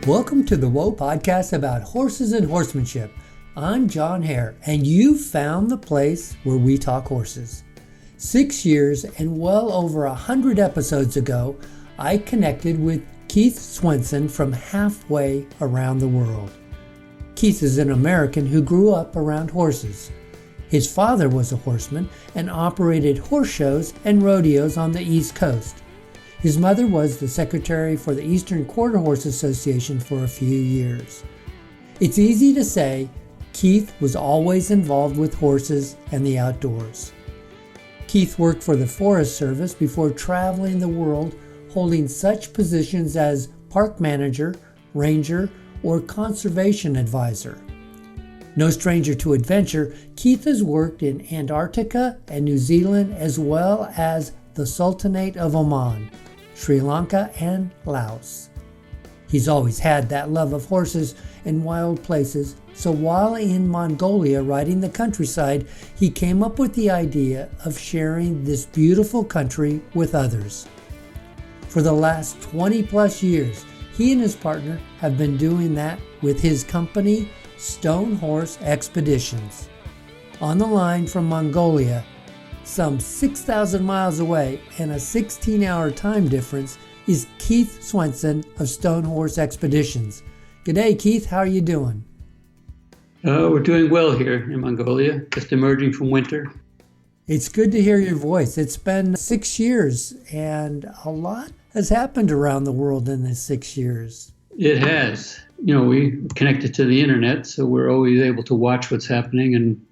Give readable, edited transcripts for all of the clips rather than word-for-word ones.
Welcome to the Whoa Podcast about horses and horsemanship. I'm John Hare, and you found the place where we talk horses. 6 years and well over 100 episodes ago, I connected with Keith Swenson from halfway around the world. Keith is an American who grew up around horses. His father was a horseman and operated horse shows and rodeos on the East Coast. His mother was the secretary for the Eastern Quarter Horse Association for a few years. It's easy to say Keith was always involved with horses and the outdoors. Keith worked for the Forest Service before traveling the world, holding such positions as park manager, ranger, or conservation advisor. No stranger to adventure, Keith has worked in Antarctica and New Zealand as well as the Sultanate of Oman, Sri Lanka, and Laos. He's always had that love of horses and wild places, so while in Mongolia riding the countryside, he came up with the idea of sharing this beautiful country with others. For the last 20 plus years, he and his partner have been doing that with his company, Stone Horse Expeditions. On the line from Mongolia, some 6,000 miles away and a 16-hour time difference, is Keith Swenson of Stone Horse Expeditions. G'day, Keith. How are you doing? We're doing well here in Mongolia, just emerging from winter. It's good to hear your voice. It's been 6 years, and a lot has happened around the world in this 6 years. It has. We connected to the internet, so we're always able to watch what's happening and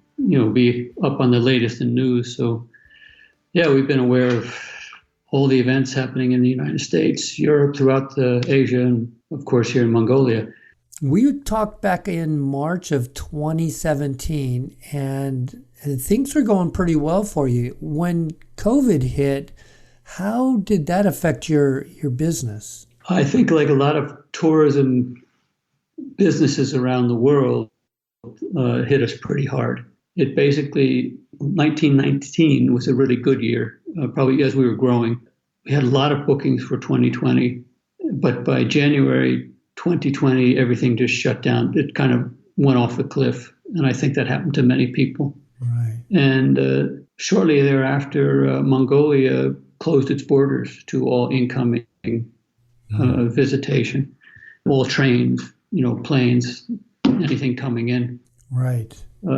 be up on the latest in news. So, we've been aware of all the events happening in the United States, Europe, throughout Asia, and of course here in Mongolia. We talked back in March of 2017, and things were going pretty well for you. When COVID hit, how did that affect your business? I think like a lot of tourism businesses around the world hit us pretty hard. It basically, 1919 was a really good year, probably as we were growing. We had a lot of bookings for 2020, but by January 2020, everything just shut down. It kind of went off the cliff, and I think that happened to many people. Right. And shortly thereafter, Mongolia closed its borders to all incoming visitation, all trains, planes, anything coming in. Right.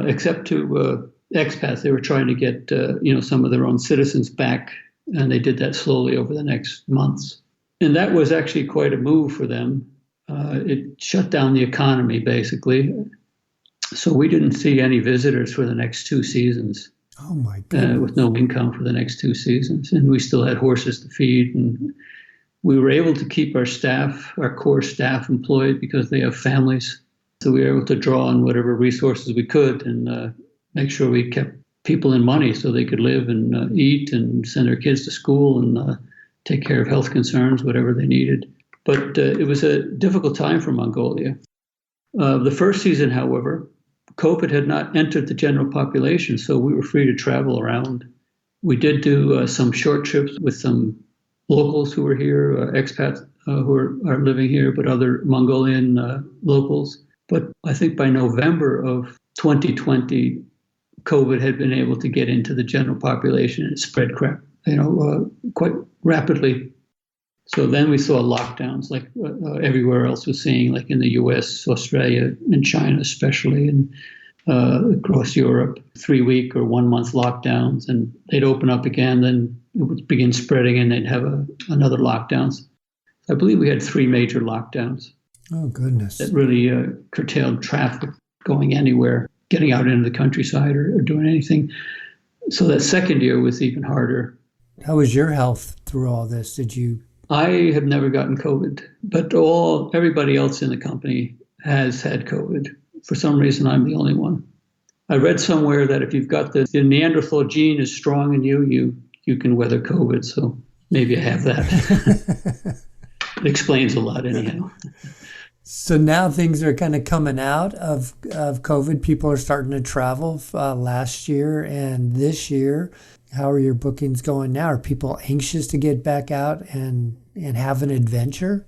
Except to expats. They were trying to get, some of their own citizens back, and they did that slowly over the next months. And that was actually quite a move for them. It shut down the economy, basically. So we didn't see any visitors for the next 2 seasons. Oh, my goodness. With no income for the next 2 seasons. And we still had horses to feed. And we were able to keep our staff, our core staff, employed because they have families. So we were able to draw on whatever resources we could and make sure we kept people in money so they could live and eat and send their kids to school and take care of health concerns, whatever they needed. But it was a difficult time for Mongolia. The first season, however, COVID had not entered the general population, so we were free to travel around. We did do some short trips with some locals who were here, expats who are living here, but other Mongolian locals. But I think by November of 2020, COVID had been able to get into the general population and it spread quite rapidly. So then we saw lockdowns like everywhere else was seeing, like in the US, Australia, and China especially, and across Europe, 3-week or 1-month lockdowns. And they'd open up again, then it would begin spreading and they'd have another lockdowns. I believe we had 3 major lockdowns. Oh, goodness. That really curtailed traffic going anywhere, getting out into the countryside or doing anything. So that second year was even harder. How was your health through all this? I have never gotten COVID, but everybody else in the company has had COVID. For some reason, I'm the only one. I read somewhere that if you've got the Neanderthal gene is strong in you, you can weather COVID. So maybe I have that. It explains a lot anyhow. So now things are kind of coming out of COVID. People are starting to travel last year and this year. How are your bookings going now? Are people anxious to get back out and have an adventure?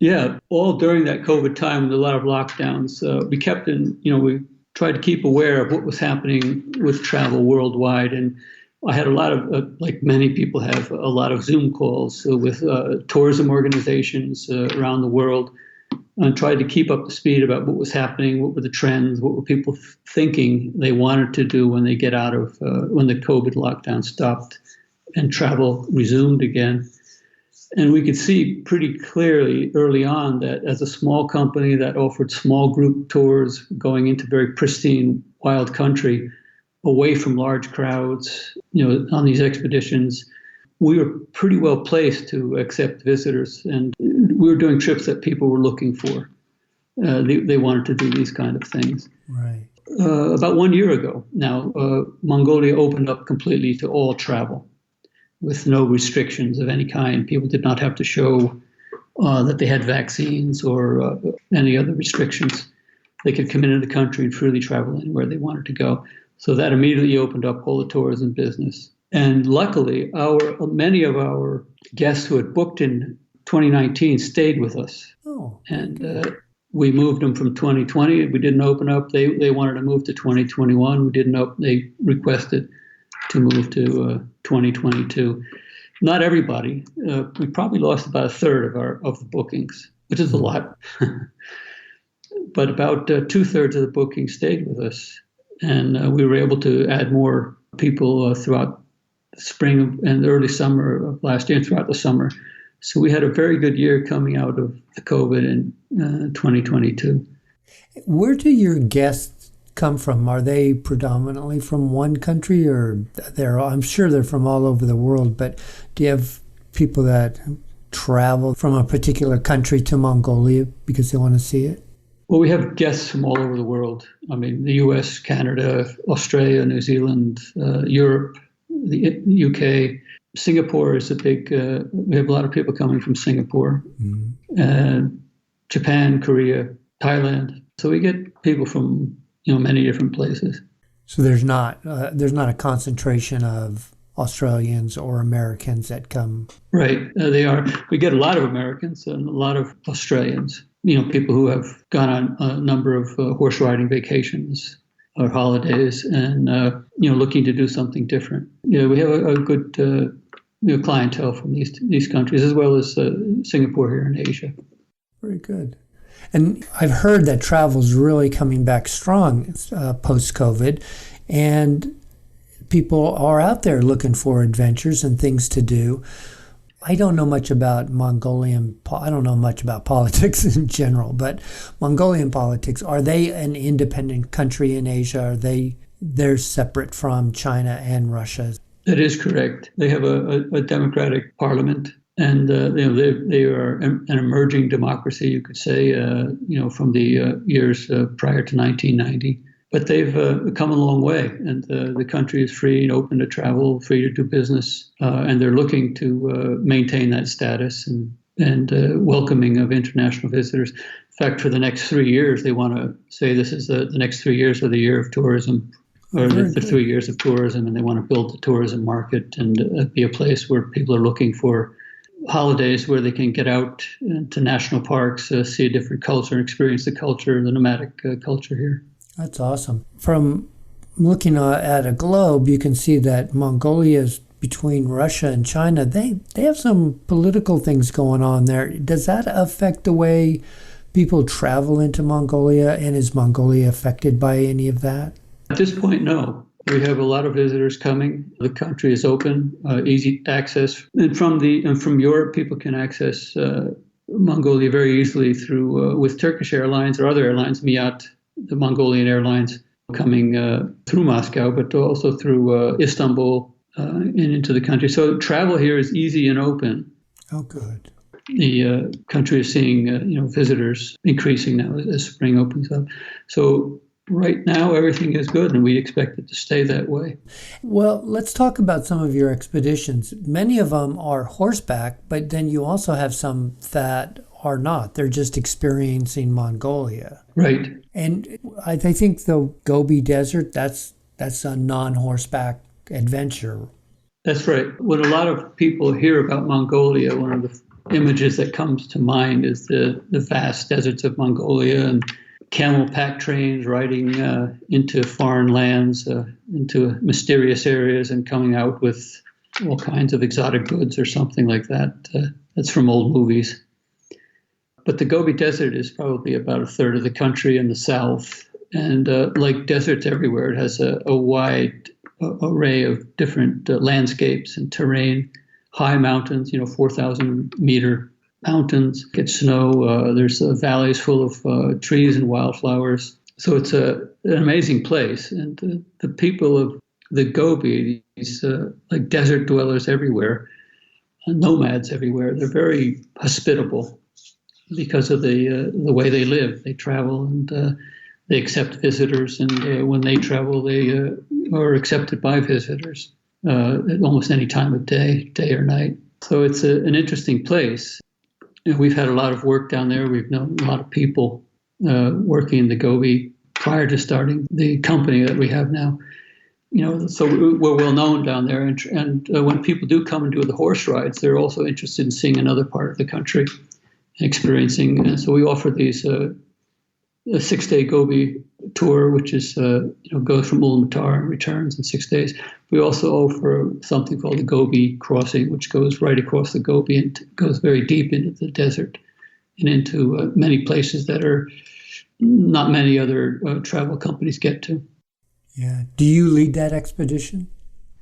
Yeah, all during that COVID time with a lot of lockdowns, we kept we tried to keep aware of what was happening with travel worldwide. And I had a lot of, like many people have, a lot of Zoom calls with tourism organizations around the world, and tried to keep up to speed about what was happening, what were the trends, what were people thinking they wanted to do when they get out of, when the COVID lockdown stopped and travel resumed again. And we could see pretty clearly early on that as a small company that offered small group tours going into very pristine wild country, away from large crowds, on these expeditions, we were pretty well placed to accept visitors. And we were doing trips that people were looking for. They wanted to do these kind of things. Right. About 1 year ago now, Mongolia opened up completely to all travel, with no restrictions of any kind. People did not have to show that they had vaccines or any other restrictions. They could come into the country and freely travel anywhere they wanted to go. So that immediately opened up all the tourism business. And luckily, many of our guests who had booked in 2019 stayed with us. Oh, and we moved them from 2020. We didn't open up. They wanted to move to 2021. We didn't. They requested to move to 2022. Not everybody. We probably lost about a third of the bookings, which is a lot. But about 2/3 of the bookings stayed with us, and we were able to add more people throughout the spring and the early summer of last year and throughout the summer. So we had a very good year coming out of the COVID in 2022. Where do your guests come from? Are they predominantly from one country, or I'm sure they're from all over the world, but do you have people that travel from a particular country to Mongolia because they want to see it? Well, we have guests from all over the world. I mean, the US, Canada, Australia, New Zealand, Europe, the UK. Singapore is a big, we have a lot of people coming from Singapore, Japan, Korea, Thailand. So we get people from, many different places. So there's not a concentration of Australians or Americans that come. Right. We get a lot of Americans and a lot of Australians, people who have gone on a number of horse riding vacations or holidays and, looking to do something different. We have a good clientele from these countries, as well as Singapore here in Asia. Very good. And I've heard that travel's really coming back strong post-COVID, and people are out there looking for adventures and things to do. I don't know much about I don't know much about politics in general, but Mongolian politics, are they an independent country in Asia? They're separate from China and Russia? That is correct. They have a democratic parliament, and they are an emerging democracy, you could say, from the years prior to 1990. But they've come a long way, and the country is free and open to travel, free to do business, and they're looking to maintain that status and welcoming of international visitors. In fact, for the next 3 years, they want to say this is the next 3 years are the year of tourism, or the 3 years of tourism, and they want to build the tourism market and be a place where people are looking for holidays where they can get out to national parks, see a different culture, and experience the culture, the nomadic culture here. That's awesome. From looking at a globe, you can see that Mongolia is between Russia and China. They have some political things going on there. Does that affect the way people travel into Mongolia, and is Mongolia affected by any of that? At this point, no. We have a lot of visitors coming. The country is open, easy access. And from Europe, people can access Mongolia very easily through with Turkish Airlines or other airlines, Miat, the Mongolian Airlines, coming through Moscow, but also through Istanbul and into the country. So travel here is easy and open. Oh, good. The country is seeing visitors increasing now as spring opens up. So right now, everything is good, and we expect it to stay that way. Well, let's talk about some of your expeditions. Many of them are horseback, but then you also have some that are not. They're just experiencing Mongolia. Right. And I think the Gobi Desert, that's a non-horseback adventure. That's right. When a lot of people hear about Mongolia, one of the images that comes to mind is the vast deserts of Mongolia and camel pack trains riding into foreign lands, into mysterious areas and coming out with all kinds of exotic goods or something like that. That's from old movies. But the Gobi Desert is probably about a third of the country in the south. And like deserts everywhere, it has a wide array of different landscapes and terrain, high mountains, 4,000 meter mountains, get snow. There's valleys full of trees and wildflowers. So it's an amazing place. And the people of the Gobi, these like desert dwellers everywhere, nomads everywhere, they're very hospitable because of the way they live. They travel and they accept visitors, and when they travel, they are accepted by visitors at almost any time of day or night. So it's an interesting place. And we've had a lot of work down there. We've known a lot of people working in the Gobi prior to starting the company that we have now. So we're well known down there. And when people do come and do the horse rides, they're also interested in seeing another part of the country, experiencing. And so we offer these a 6-day Gobi tour, which is goes from Ulaanbaatar and returns in 6 days. We also offer something called the Gobi Crossing, which goes right across the Gobi and goes very deep into the desert and into many places that are not many other travel companies get to. Yeah. Do you lead that expedition?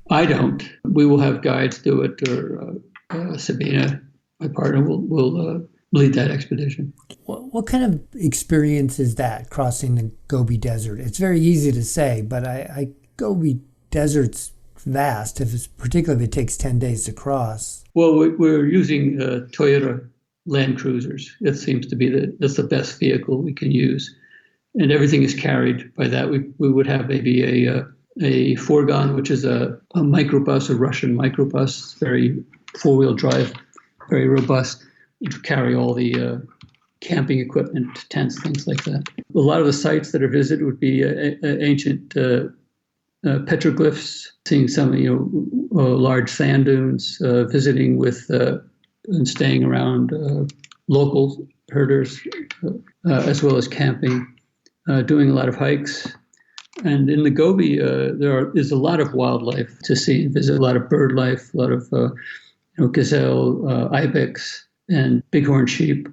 I don't. We will have guides do it, or Sabina, my partner, will lead that expedition. What kind of experience is that, crossing the Gobi Desert? It's very easy to say, but Gobi Desert's vast, particularly if it takes 10 days to cross. Well, we're using Toyota Land Cruisers. It seems to be that's the best vehicle we can use. And everything is carried by that. We would have maybe a fourgon, which is a microbus, a Russian microbus, very four-wheel drive, very robust, to carry all the camping equipment, tents, things like that. A lot of the sites that are visited would be ancient petroglyphs, seeing some large sand dunes, visiting with and staying around local herders, as well as camping, doing a lot of hikes. And in the Gobi, there is a lot of wildlife to see and visit, a lot of bird life, a lot of gazelle, ibex, and bighorn sheep.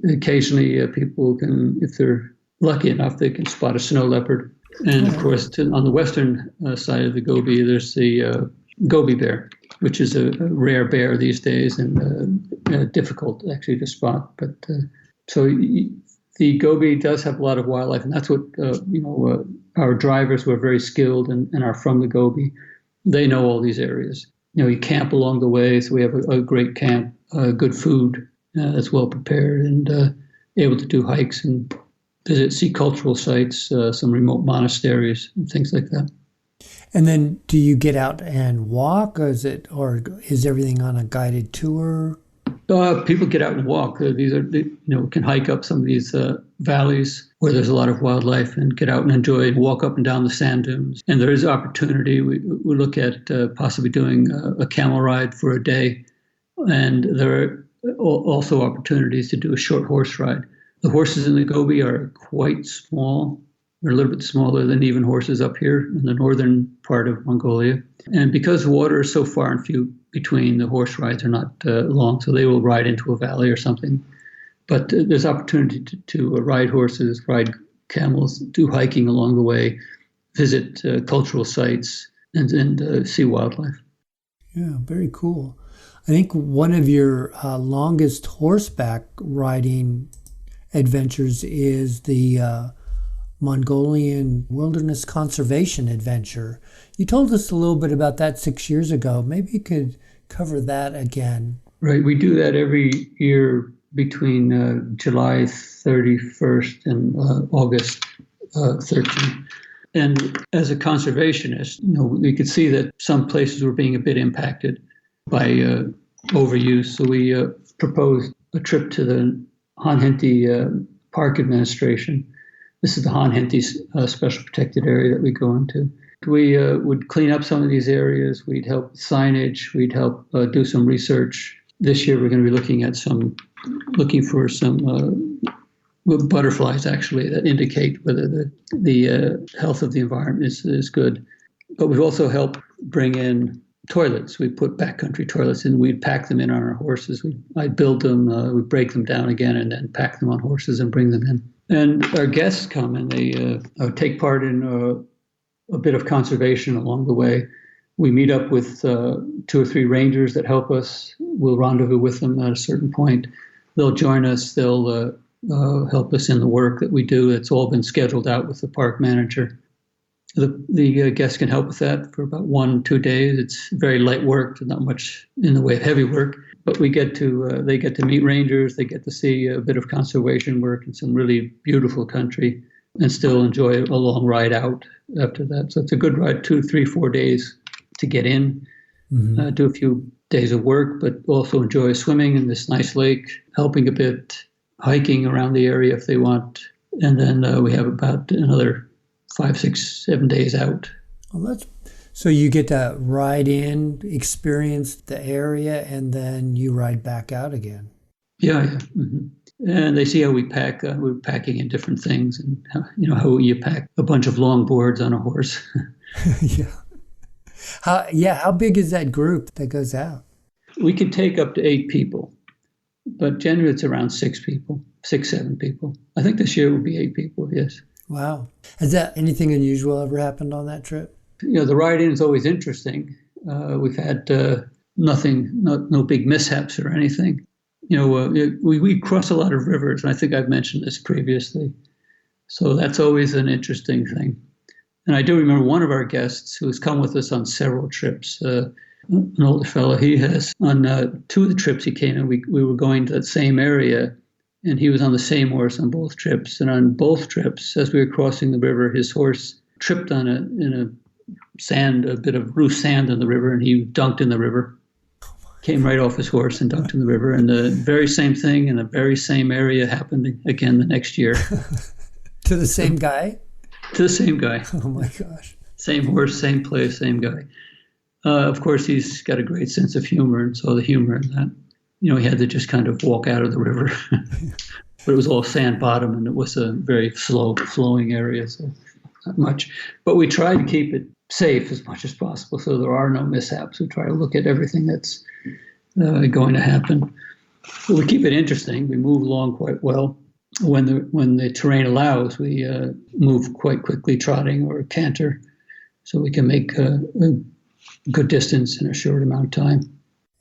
Occasionally, people can, if they're lucky enough, they can spot a snow leopard. And of course, on the western side of the Gobi, there's the Gobi bear, which is a rare bear these days and difficult actually to spot. But so the Gobi does have a lot of wildlife, and that's what our drivers who are very skilled and are from the Gobi, they know all these areas. You camp along the way, so we have a great camp, good food that's well prepared, and able to do hikes and see cultural sites, some remote monasteries, and things like that. And then, do you get out and walk, or is everything on a guided tour? People get out and walk. These are, can hike up some of these valleys where there's a lot of wildlife and get out and enjoy and walk up and down the sand dunes. And there is opportunity. We look at possibly doing a camel ride for a day. And there are also opportunities to do a short horse ride. The horses in the Gobi are quite small. They're a little bit smaller than even horses up here in the northern part of Mongolia. And because the water is so far and few between, the horse rides are not long, so they will ride into a valley or something. But there's opportunity to ride horses, ride camels, do hiking along the way, visit cultural sites, and see wildlife. Yeah, very cool. I think one of your longest horseback riding adventures is the Mongolian Wilderness Conservation Adventure. You told us a little bit about that 6 years ago. Maybe you could cover that again. Right. We do that every year between July 31st and August 13th. And as a conservationist, we could see that some places were being a bit impacted by overuse. So we proposed a trip to the Han-Hinti Park Administration. This is the Han-Hinti Special Protected Area that we go into. We would clean up some of these areas. We'd help signage. We'd help do some research. This year, we're going to be looking for some butterflies, actually, that indicate whether the health of the environment is good. But we've also helped bring in toilets. We put backcountry toilets in. We'd pack them in on our horses. I'd build them. We'd break them down again and then pack them on horses and bring them in. And our guests come and they take part in a bit of conservation along the way. We meet up with 2 or 3 rangers that help us. We'll rendezvous with them at a certain point. They'll join us. They'll help us in the work that we do. It's all been scheduled out with the park manager. The guests can help with that for about 1-2 days. It's very light work, not much in the way of heavy work. But they get to meet rangers. They get to see a bit of conservation work in some really beautiful country, and still enjoy a long ride out after that. So it's a good ride, 2, 3, 4 days to get in, do a few days of work, but also enjoy swimming in this nice lake, helping a bit, hiking around the area if they want. And then we have about another 5, 6, 7 days out. Well, so you get to ride in, experience the area, and then you ride back out again. Yeah. Mm-hmm. And they see how we pack. We're packing in different things, and how you pack a bunch of long boards on a horse. Yeah. How big is that group that goes out? We can take up to 8 people, but generally it's around 6 people, 6, 7 people. I think this year will be 8 people. Yes. Wow. Has that anything unusual ever happened on that trip? The ride-in is always interesting. We've had no big mishaps or anything. We cross a lot of rivers, and I think I've mentioned this previously. So that's always an interesting thing. And I do remember one of our guests who has come with us on several trips, an older fellow. He has, on 2 of the trips he came in, we were going to that same area, and he was on the same horse on both trips. And on both trips, as we were crossing the river, his horse tripped on a bit of loose sand in the river, and he dunked in the river. Came right off his horse and dunked in the river. And the very same thing in the very same area happened again the next year. To the same guy? To the same guy. Oh my gosh. Same horse, same place, same guy. Of course, he's got a great sense of humor, and saw the humor in that. He had to just kind of walk out of the river. But it was all sand bottom, and it was a very slow flowing area, so not much. But we try to keep it safe as much as possible, so there are no mishaps. We try to look at everything that's going to happen. But we keep it interesting. We move along quite well. When the terrain allows, we move quite quickly, trotting or canter, so we can make a good distance in a short amount of time.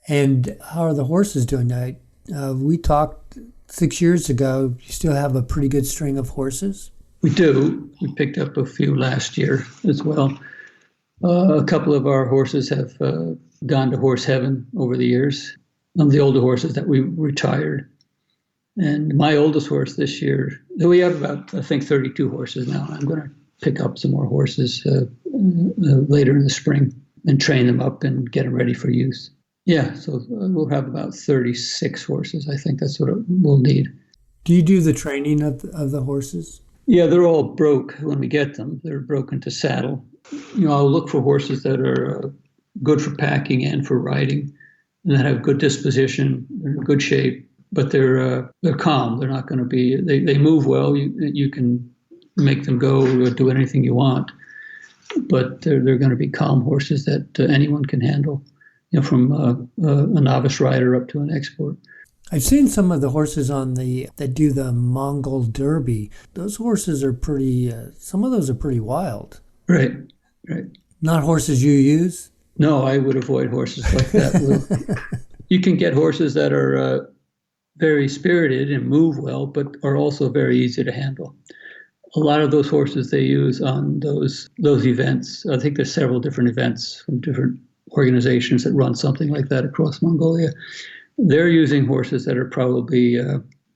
And how are the horses doing now? We talked 6 years ago. You still have a pretty good string of horses? We do. We picked up a few last year as well. A couple of our horses have gone to horse heaven over the years. Some of the older horses that we retired. And my oldest horse this year, we have about, I think, 32 horses now. I'm going to pick up some more horses later in the spring and train them up and get them ready for use. Yeah, so we'll have about 36 horses. I think that's what we'll need. Do you do the training of the horses? Yeah, they're all broke when we get them. They're broken to saddle. I'll look for horses that are good for packing and for riding, and that have good disposition. They're in good shape. But they're calm. They're not going to be. They move well. You can make them go or do anything you want, but they're going to be calm horses that anyone can handle. From a novice rider up to an expert. I've seen some of the horses that do the Mongol Derby. Those horses are pretty. Some of those are pretty wild. Right. Not horses you use? No, I would avoid horses like that. You can get horses that are very spirited and move well, but are also very easy to handle. A lot of those horses they use on those events. I think there's several different events from different organizations that run something like that across Mongolia. They're using horses that are probably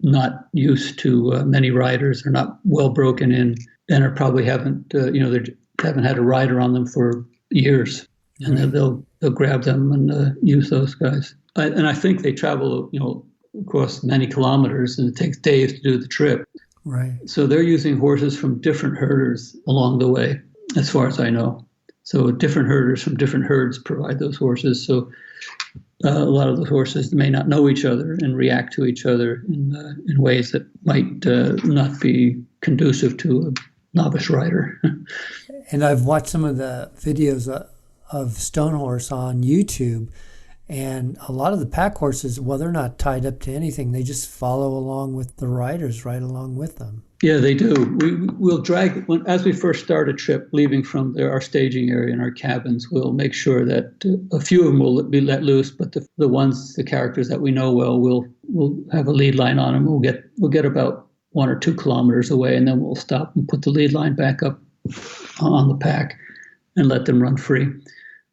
not used to many riders, are not well broken in, and are probably haven't had a rider on them for years, and then they'll grab them and use those guys. And I think they travel, across many kilometers, and it takes days to do the trip. Right. So they're using horses from different herders along the way, as far as I know. So different herders from different herds provide those horses. So a lot of those horses may not know each other and react to each other in ways that might not be conducive to a novice rider. And I've watched some of the videos of Stone Horse on YouTube, and a lot of the pack horses, well, they're not tied up to anything. They just follow along with the riders right along with them. Yeah, they do. We'll drag, as we first start a trip, leaving from our staging area and our cabins, we'll make sure that a few of them will be let loose, but the characters that we know well, we'll have a lead line on them. We'll get about 1 or 2 kilometers away, and then we'll stop and put the lead line back up on the pack and let them run free.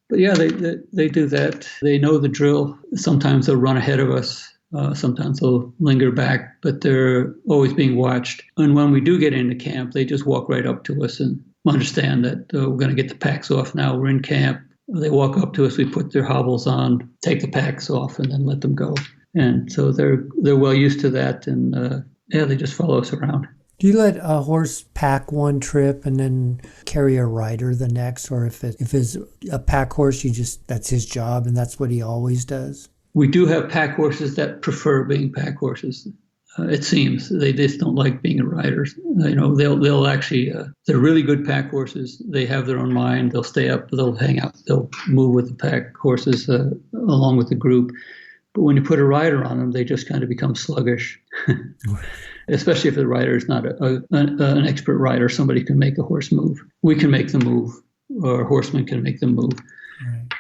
But yeah, they do that. They know the drill. Sometimes they'll run ahead of us. Sometimes they'll linger back, but they're always being watched. And when we do get into camp, they just walk right up to us and understand that we're going to get the packs off now. We're in camp. They walk up to us. We put their hobbles on, take the packs off, and then let them go. And so they're well used to that. And they just follow us around. Do you let a horse pack one trip and then carry a rider the next? Or if it's a pack horse, that's his job and that's what he always does? We do have pack horses that prefer being pack horses. It seems they just don't like being riders. They'll actually, they're really good pack horses. They have their own mind. They'll stay up, they'll hang out, they'll move with the pack horses along with the group. But when you put a rider on them, they just kind of become sluggish. Especially if the rider is not an expert rider, somebody can make a horse move. We can make them move, or a horseman can make them move.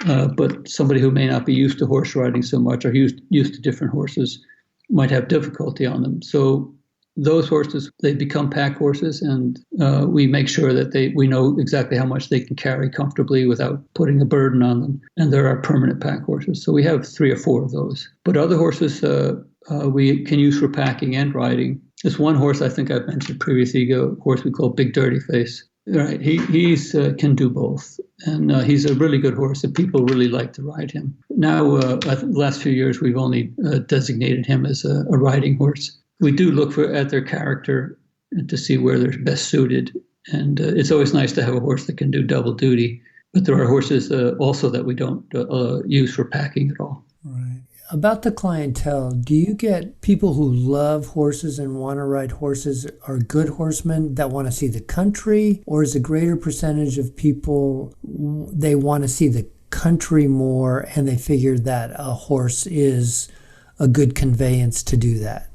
Right. But somebody who may not be used to horse riding so much or used to different horses might have difficulty on them. So those horses, they become pack horses, and we make sure that we know exactly how much they can carry comfortably without putting a burden on them. And there are permanent pack horses. So we have 3 or 4 of those. But other horses we can use for packing and riding. There's one horse I think I've mentioned previously, a horse we call Big Dirty Face. Right, he's can do both, and he's a really good horse, and people really like to ride him. Now, the last few years, we've only designated him as a riding horse. We do look at their character to see where they're best suited, and it's always nice to have a horse that can do double duty. But there are horses also that we don't use for packing at all. Right. About the clientele, do you get people who love horses and want to ride horses, are good horsemen that want to see the country, or is a greater percentage of people, they want to see the country more and they figure that a horse is a good conveyance to do that?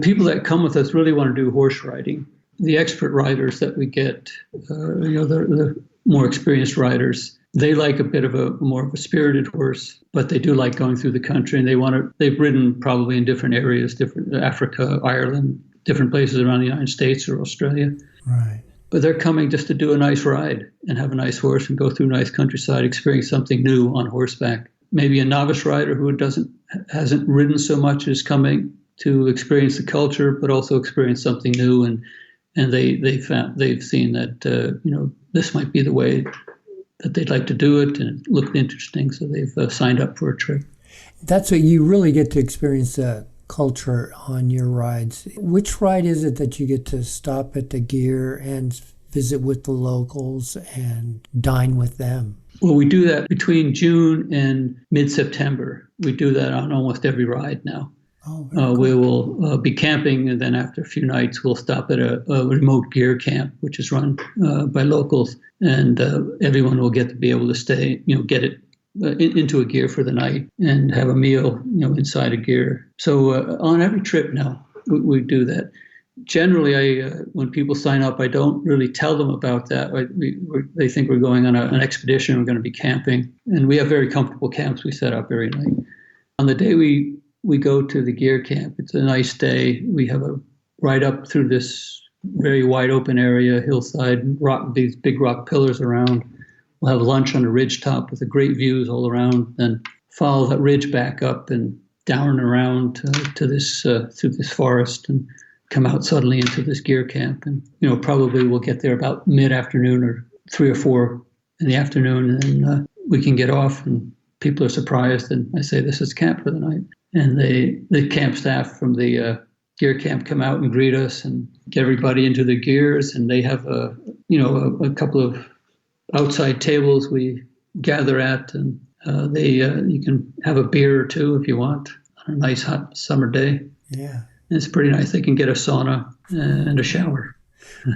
People that come with us really want to do horse riding. The expert riders that we get, the more experienced riders, they like a bit of more of a spirited horse, but they do like going through the country, and they've ridden probably in different areas, different Africa, Ireland, different places around the United States or Australia. Right. But they're coming just to do a nice ride and have a nice horse and go through nice countryside, experience something new on horseback. Maybe a novice rider who hasn't ridden so much is coming to experience the culture, but also experience something new, and they've seen that this might be the way that they'd like to do it, and it looked interesting, so they've signed up for a trip. That's what you really get to experience the culture on your rides. Which ride is it that you get to stop at the gear and visit with the locals and dine with them? Well, we do that between June and mid-September. We do that on almost every ride now. Oh, cool. We will be camping, and then after a few nights, we'll stop at a remote gear camp, which is run by locals, and everyone will get to be able to stay, get it into a gear for the night and have a meal, inside a gear. So on every trip now, we do that. Generally, when people sign up, I don't really tell them about that. They think we're going on an expedition, we're going to be camping, and we have very comfortable camps we set up every night. On the day we go to the gear camp, it's a nice day. We have a ride up through this very wide open area, hillside, these big rock pillars around. We'll have lunch on a ridge top with the great views all around, then follow that ridge back up and down and around to this through this forest, and come out suddenly into this gear camp. And probably we'll get there about mid-afternoon or 3 or 4 in the afternoon, and then we can get off, and people are surprised, and I say this is camp for the night. And the camp staff from the gear camp come out and greet us and get everybody into their gears. And they have a couple of outside tables we gather at, and you can have a beer or two if you want on a nice hot summer day. Yeah. And it's pretty nice. They can get a sauna and a shower.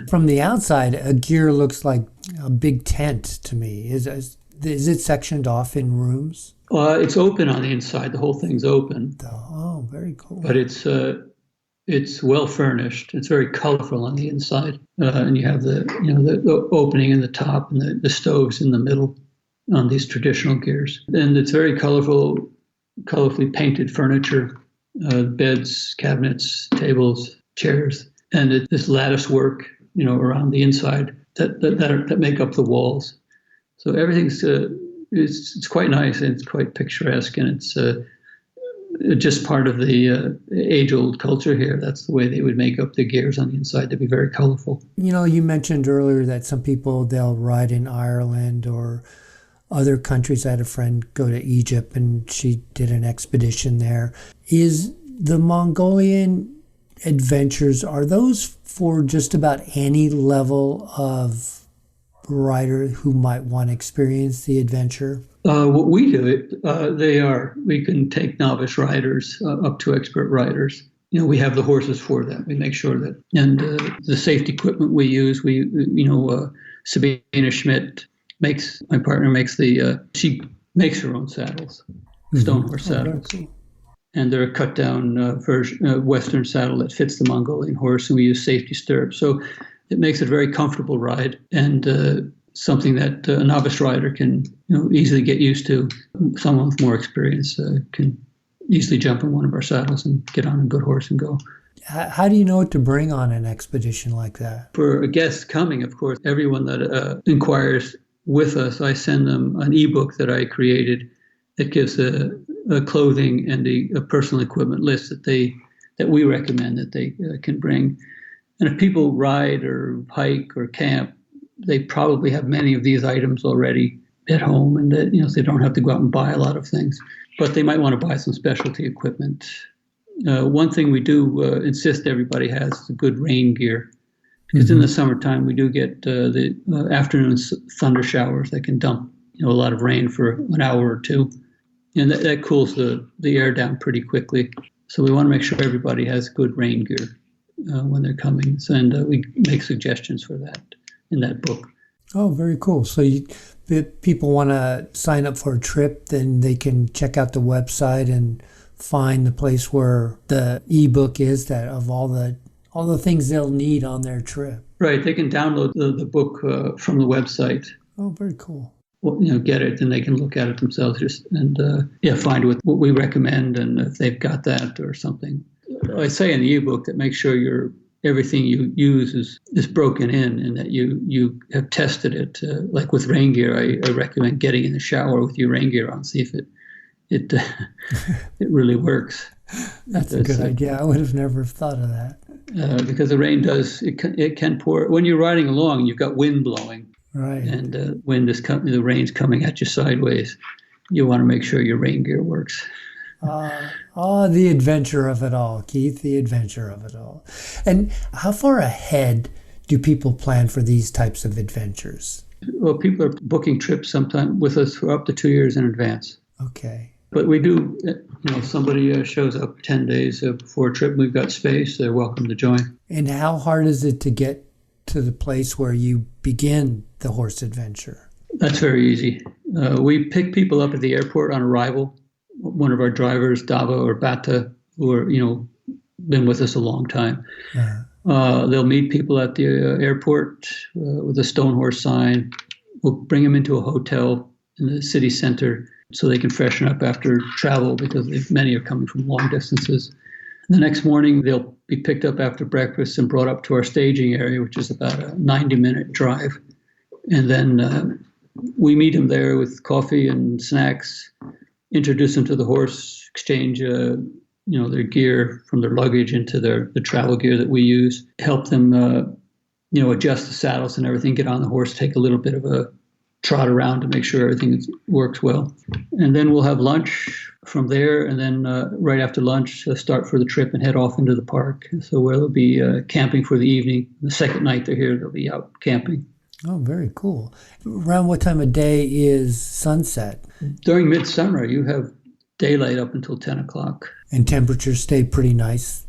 From the outside, a gear looks like a big tent to me. Is it sectioned off in rooms? It's open on the inside. The whole thing's open. Oh, very cool. But it's well furnished. It's very colorful on the inside, and you have the opening in the top and the stoves in the middle on these traditional gears. And it's very colorfully painted furniture, beds, cabinets, tables, chairs, and this lattice work, around the inside that make up the walls. So everything's it's quite nice, and it's quite picturesque, and it's just part of the age-old culture here. That's the way they would make up the gears on the inside. They'd be very colorful. You mentioned earlier that some people, they'll ride in Ireland or other countries. I had a friend go to Egypt, and she did an expedition there. Is the Mongolian adventures, are those for just about any level of rider who might want to experience the adventure? What we do, we can take novice riders up to expert riders. We have the horses for that. We make sure that, and the safety equipment we use, Sabina Schmidt my partner she makes her own saddles, stone horse saddles. And they're a cut down Western saddle that fits the Mongolian horse, and we use safety stirrups. So it makes it a very comfortable ride, and something that a novice rider can easily get used to. Someone with more experience can easily jump in one of our saddles and get on a good horse and go. How do you know what to bring on an expedition like that? For a guest coming, of course, everyone that inquires with us, I send them an ebook that I created that gives a clothing and a personal equipment list that we recommend that they can bring. And if people ride or hike or camp, they probably have many of these items already at home, and that so they don't have to go out and buy a lot of things. But they might want to buy some specialty equipment. One thing we do insist everybody has is a good rain gear, because in the summertime we do get the afternoon thunder showers that can dump a lot of rain for an hour or two, and that cools the air down pretty quickly. So we want to make sure everybody has good rain gear when they're coming, and we make suggestions for that in that book. Oh, very cool. So if people want to sign up for a trip, then they can check out the website and find the place where the ebook is, that of all the things they'll need on their trip. Right. They can download the book from the website. Oh, very cool. Get it, and they can look at it themselves and find what we recommend, and if they've got that or something. I say in the ebook that make sure everything you use is broken in, and that you have tested it. Like with rain gear, I recommend getting in the shower with your rain gear on, see if it really works. That's a good idea. I would have never thought of that. Because the rain it can pour when you're riding along. You've got wind blowing, right? And when the rain's coming at you sideways, you want to make sure your rain gear works. The adventure of it all, Keith, the adventure of it all. And how far ahead do people plan for these types of adventures? Well, people are booking trips sometime with us for up to 2 years in advance. Okay. But we do, if somebody shows up 10 days before a trip, we've got space, they're welcome to join. And how hard is it to get to the place where you begin the horse adventure? That's very easy. We pick people up at the airport on arrival. One of our drivers, Dava or Bata, who are, been with us a long time. Uh-huh. They'll meet people at the airport with a stone horse sign. We'll bring them into a hotel in the city center so they can freshen up after travel, because many are coming from long distances. The next morning, they'll be picked up after breakfast and brought up to our staging area, which is about a 90-minute drive. And then we meet them there with coffee and snacks, introduce them to the horse, exchange their gear from their luggage into the travel gear that we use, help them adjust the saddles and everything, get on the horse, take a little bit of a trot around to make sure everything works well. And then we'll have lunch from there, and then right after lunch, start for the trip and head off into the park. So we'll be camping for the evening. The second night they're here, they'll be out camping. Oh, very cool. Around what time of day is sunset? During midsummer, you have daylight up until 10 o'clock. And temperatures stay pretty nice?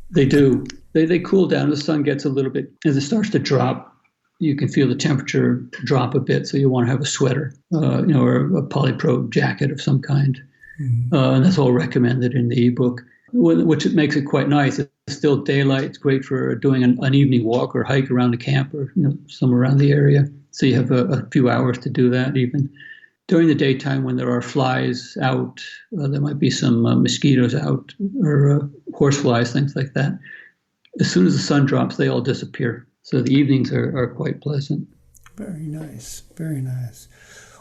They do. They cool down. The sun gets a little bit, as it starts to drop, you can feel the temperature drop a bit. So you want to have a sweater, or a polypro jacket of some kind. Mm-hmm. And that's all recommended in the ebook, which makes it quite nice. It's still daylight. It's great for doing an evening walk or hike around the camp or somewhere around the area. So you have a few hours to do that even. During the daytime, when there are flies out, there might be some mosquitoes out or horse flies, things like that. As soon as the sun drops, they all disappear. So the evenings are quite pleasant. Very nice. Very nice.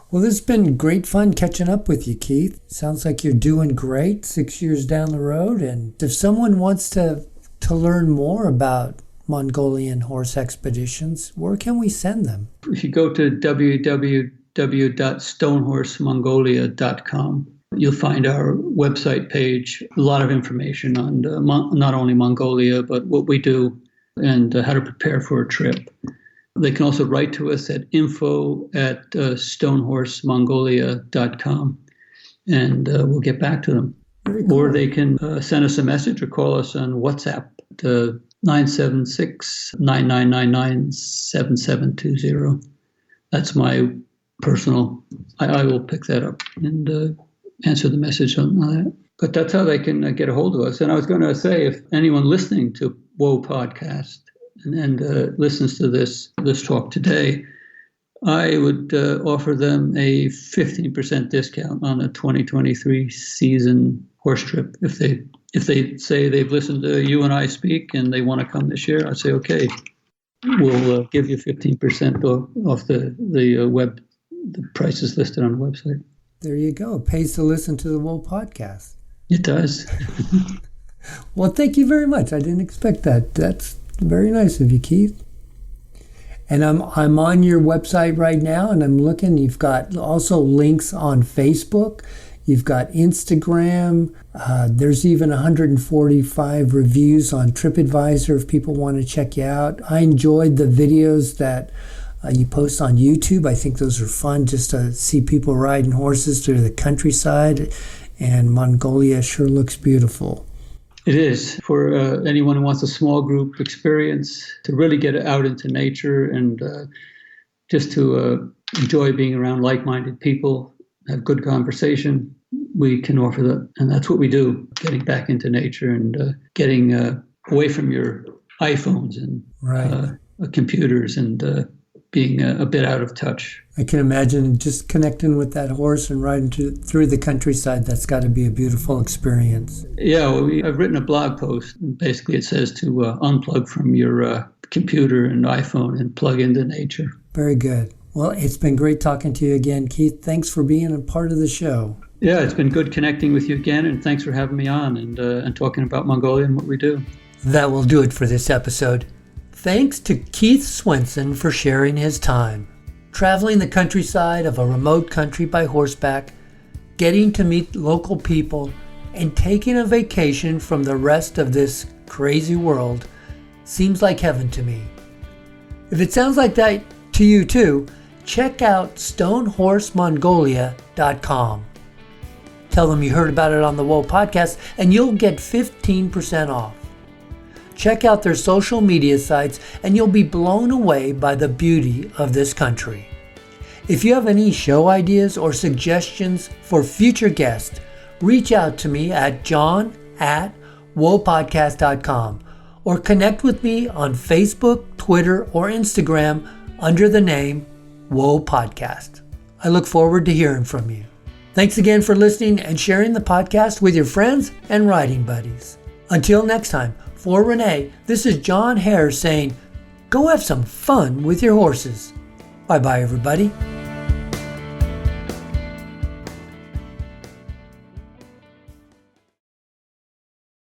Well, this has been great fun catching up with you, Keith. Sounds like you're doing great 6 years down the road. And if someone wants to learn more about Mongolian horse expeditions, where can we send them? If you go to www.stonehorsemongolia.com, you'll find our website page, a lot of information on not only Mongolia, but what we do and how to prepare for a trip. They can also write to us at info@stonehorsemongolia.com, and we'll get back to them. Cool. Or they can send us a message or call us on WhatsApp at 976-9999-7720. That's my personal. I will pick that up and answer the message on that. But that's how they can get a hold of us. And I was going to say, if anyone listening to Whoa Podcast and listens to this talk today, I would offer them a 15% discount on a 2023 season horse trip. If they say they've listened to you and I speak and they want to come this year, I'd say, okay, we'll give you 15% off the prices listed on the website. There you go. It pays to listen to the Whoa Podcast. It does. Well, thank you very much. I didn't expect that. That's very nice of you, Keith. And I'm on your website right now, and I'm looking. You've got also links on Facebook. You've got Instagram. There's even 145 reviews on TripAdvisor if people want to check you out. I enjoyed the videos that you post on YouTube. I think those are fun just to see people riding horses through the countryside. And Mongolia sure looks beautiful. It is. For anyone who wants a small group experience, to really get out into nature and just to enjoy being around like-minded people, have good conversation, we can offer that. And that's what we do, getting back into nature and getting away from your iPhones and computers and being a bit out of touch. I can imagine just connecting with that horse and riding through the countryside. That's got to be a beautiful experience. Yeah, well, I've written a blog post. Basically, it says to unplug from your computer and iPhone and plug into nature. Very good. Well, it's been great talking to you again, Keith. Thanks for being a part of the show. Yeah, it's been good connecting with you again, and thanks for having me on and talking about Mongolia and what we do. That will do it for this episode. Thanks to Keith Swenson for sharing his time, traveling the countryside of a remote country by horseback, getting to meet local people, and taking a vacation from the rest of this crazy world seems like heaven to me. If it sounds like that to you too, check out stonehorsemongolia.com. Tell them you heard about it on the Whoa Podcast and you'll get 15% off. Check out their social media sites and you'll be blown away by the beauty of this country. If you have any show ideas or suggestions for future guests, reach out to me at john@whoapodcast.com or connect with me on Facebook, Twitter, or Instagram under the name Whoa Podcast. I look forward to hearing from you. Thanks again for listening and sharing the podcast with your friends and riding buddies. Until next time, for Renee, this is John Hare saying, go have some fun with your horses. Bye-bye, everybody.